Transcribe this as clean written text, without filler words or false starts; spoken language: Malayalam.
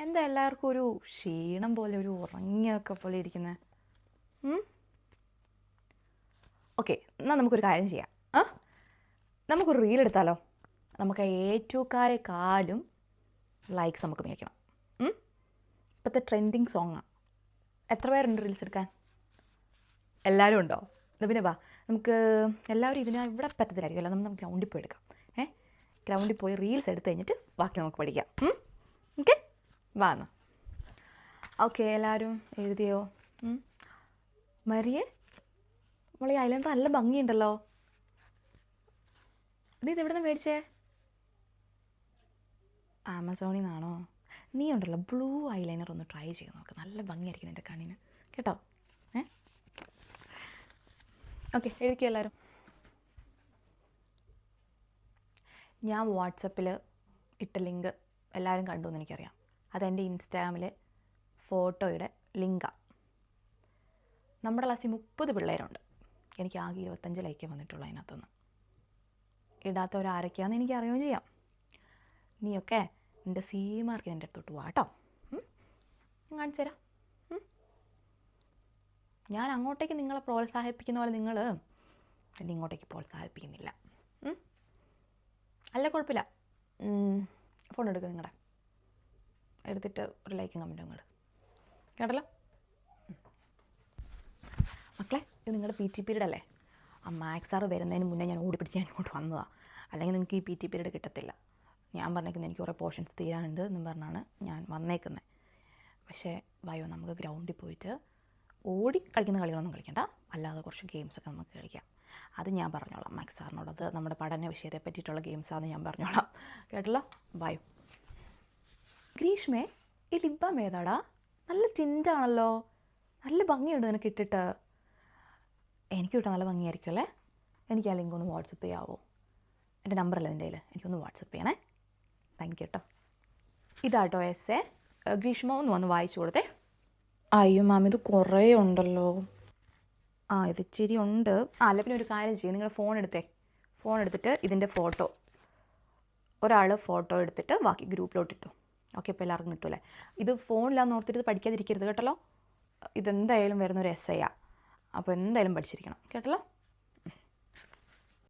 എന്താ എല്ലാവർക്കും ഒരു ക്ഷീണം പോലെ, ഒരു ഉറങ്ങിയൊക്കെ പോലെ ഇരിക്കുന്നത്? ഓക്കെ, എന്നാൽ നമുക്കൊരു കാര്യം ചെയ്യാം. നമുക്കൊരു റീൽ എടുത്താലോ? നമുക്ക് A2കാരെക്കാളും ലൈക്സ് നമുക്ക് മേടിക്കണം. ഇപ്പോഴത്തെ ട്രെൻഡിങ് സോങ്ങാണ്. എത്ര പേരുണ്ട് റീൽസ് എടുക്കാൻ? എല്ലാവരും ഉണ്ടോ? എന്നാൽ പിന്നെ വാ, നമുക്ക് എല്ലാവരും ഇവിടെ പറ്റത്തില്ലായിരിക്കുമല്ലോ, നമുക്ക് ഗ്രൗണ്ടിൽ പോയി എടുക്കാം. ഗ്രൗണ്ടിൽ പോയി റീൽസ് എടുത്ത് കഴിഞ്ഞിട്ട് ബാക്കി നമുക്ക് പഠിക്കാം. ഓക്കെ, വാ എന്നാൽ. ഓക്കെ, എല്ലാവരും എഴുതിയോ? മരിയേ, നമ്മൾ ഈ ഐലൈനർ നല്ല ഭംഗിയുണ്ടല്ലോ. നീ ഇത് എവിടെ നിന്ന് മേടിച്ചേ? ആമസോണിൽ നിന്നാണോ? നീ ഉണ്ടല്ലോ ബ്ലൂ ഐലൈനർ ഒന്ന് ട്രൈ ചെയ്ത് നോക്ക്, നല്ല ഭംഗിയായിരിക്കും നിൻ്റെ കണ്ണിന്, കേട്ടോ. ഓക്കെ, എഴുതിക്കോ എല്ലാവരും. ഞാൻ വാട്സപ്പിൽ ഇട്ട ലിങ്ക് എല്ലാവരും കണ്ടു എന്ന് എനിക്കറിയാം. അതെൻ്റെ ഇൻസ്റ്റാഗ്രാമിലെ ഫോട്ടോയുടെ ലിങ്കാണ്. നമ്മുടെ ക്ലാസ്സിൽ 30 പിള്ളേരുണ്ട്. എനിക്ക് ആകെ 25 ലൈക്കേ വന്നിട്ടുള്ളൂ. അതിനകത്തുനിന്ന് ഇടാത്തവരാരൊക്കെയാണെന്ന് എനിക്ക് അറിയുകയും ചെയ്യാം. നീയൊക്കെ എൻ്റെ C മാർക്കിന് എൻ്റെ അടുത്തോട്ട് വാ കേട്ടോ. ഞാൻ കാണിച്ചു തരാം. ഞാൻ അങ്ങോട്ടേക്ക് നിങ്ങളെ പ്രോത്സാഹിപ്പിക്കുന്ന പോലെ നിങ്ങൾ എന്നെ ഇങ്ങോട്ടേക്ക് പ്രോത്സാഹിപ്പിക്കുന്നില്ല. അല്ല, കുഴപ്പമില്ല. ഫോൺ എടുക്കുക നിങ്ങളുടെ, എടുത്തിട്ട് ഒരു ലൈക്കും കമൻറ്റും നിങ്ങൾ കേട്ടല്ലോ. മക്കളെ, ഇത് നിങ്ങളുടെ PT പീരീഡ് അല്ലേ? ആ മാത്സ് സാറ് വരുന്നതിന് മുന്നേ ഞാൻ ഓടിപ്പിടിച്ച് ഞാൻ ഇങ്ങോട്ട് വന്നതാണ്. അല്ലെങ്കിൽ നിങ്ങൾക്ക് ഈ PT പീരീഡ് കിട്ടത്തില്ല. ഞാൻ പറഞ്ഞേക്കുന്നത് എനിക്ക് കുറേ പോർഷൻസ് തീരാനുണ്ട് എന്നും പറഞ്ഞാണ് ഞാൻ വന്നേക്കുന്നത്. പക്ഷേ വയോ, നമുക്ക് ഗ്രൗണ്ടിൽ പോയിട്ട് ഓടി കളിക്കുന്ന കളികളൊന്നും കളിക്കണ്ട, അല്ലാതെ കുറച്ച് ഗെയിംസൊക്കെ നമുക്ക് കളിക്കാം. അത് ഞാൻ പറഞ്ഞോളാം മാത്സ് സാറിനോട്. അത് നമ്മുടെ പഠന വിഷയത്തെ പറ്റിയിട്ടുള്ള ഗെയിംസാണെന്ന് ഞാൻ പറഞ്ഞോളാം, കേട്ടല്ലോ. ബയോ. ഗ്രീഷ്മേ, ഈ ലിബാം ഏതാടാ? നല്ല ടിൻ്റാണല്ലോ, നല്ല ഭംഗിയുണ്ട് നിനക്ക് ഇട്ടിട്ട്. എനിക്ക് കിട്ടാൻ നല്ല ഭംഗിയായിരിക്കും അല്ലേ? എനിക്ക് ആ ലിങ്ക് ഒന്ന് വാട്സപ്പ് ചെയ്യാവോ? എൻ്റെ നമ്പറല്ലേ നിൻ്റെ കയ്യിൽ, എനിക്കൊന്ന് വാട്സപ്പ് ചെയ്യണേ. താങ്ക് യു കേട്ടോ. ഇതാട്ടോ എസ്സേ. ഗ്രീഷ്മ ഒന്ന് വന്ന് വായിച്ചു കൊടുത്തേ. അയ്യോ മാം, ഇത് കുറേ ഉണ്ടല്ലോ. ഇത് ഇച്ചിരി ഉണ്ട്. അല്ല, പിന്നെ ഒരു കാര്യം ചെയ്യും, നിങ്ങൾ ഫോൺ എടുത്തിട്ട് ഇതിൻ്റെ ഫോട്ടോ, ഒരാൾ ഫോട്ടോ എടുത്തിട്ട് ബാക്കി ഗ്രൂപ്പിലോട്ടിട്ടു. ഓക്കെ, ഇപ്പോൾ എല്ലാവർക്കും കിട്ടുമല്ലേ? ഇത് ഫോണിലാന്ന് ഓർത്തിട്ട് പഠിക്കാതിരിക്കരുത് കേട്ടല്ലോ. ഇതെന്തായാലും വരുന്നൊരു എസ്സേയാണ്, അപ്പോൾ എന്തായാലും പഠിച്ചിരിക്കണം കേട്ടല്ലോ.